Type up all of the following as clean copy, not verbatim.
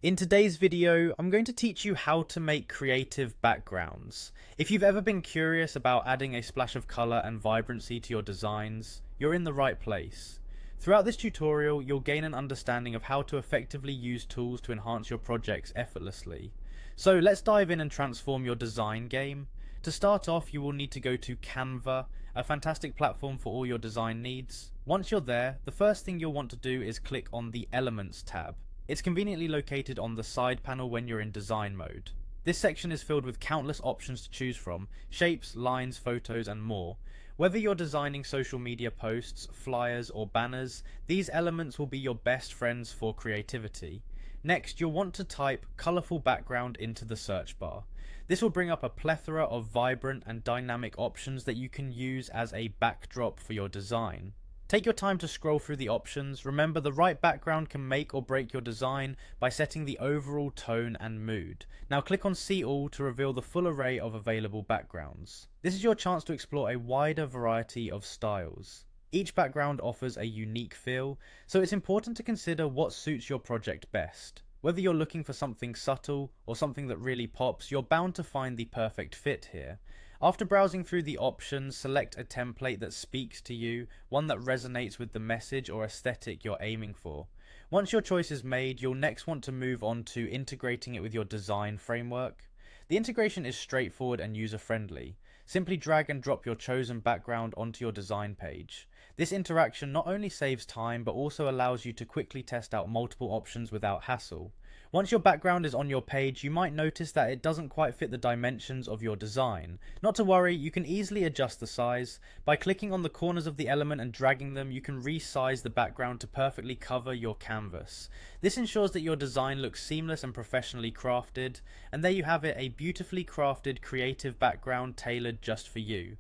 In today's video, I'm going to teach you how to make creative backgrounds. If you've ever been curious about adding a splash of color and vibrancy to your designs, you're in the right place. Throughout this tutorial, you'll gain an understanding of how to effectively use tools to enhance your projects effortlessly. So let's dive in and transform your design game. To start off, you will need to go to Canva, a fantastic platform for all your design needs. Once you're there, the first thing you'll want to do is click on the Elements tab. It's conveniently located on the side panel when you're in design mode. This section is filled with countless options to choose from: shapes, lines, photos, and more. Whether you're designing social media posts, flyers, or banners, these elements will be your best friends for creativity. Next, you'll want to type "colourful background" into the search bar. This will bring up a plethora of vibrant and dynamic options that you can use as a backdrop for your design. Take your time to scroll through the options. Remember, the right background can make or break your design by setting the overall tone and mood. Now click on See All to reveal the full array of available backgrounds. This is your chance to explore a wider variety of styles. Each background offers a unique feel, so it's important to consider what suits your project best. Whether you're looking for something subtle or something that really pops, you're bound to find the perfect fit here. After browsing through the options, select a template that speaks to you, one that resonates with the message or aesthetic you're aiming for. Once your choice is made, you'll next want to move on to integrating it with your design framework. The integration is straightforward and user-friendly. Simply drag and drop your chosen background onto your design page. This interaction not only saves time, but also allows you to quickly test out multiple options without hassle. Once your background is on your page, you might notice that it doesn't quite fit the dimensions of your design. Not to worry, you can easily adjust the size. By clicking on the corners of the element and dragging them, you can resize the background to perfectly cover your canvas. This ensures that your design looks seamless and professionally crafted. And there you have it, a beautifully crafted creative background tailored just for you.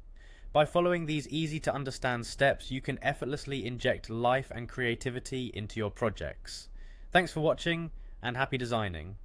By following these easy to understand steps, you can effortlessly inject life and creativity into your projects. Thanks for watching, and happy designing.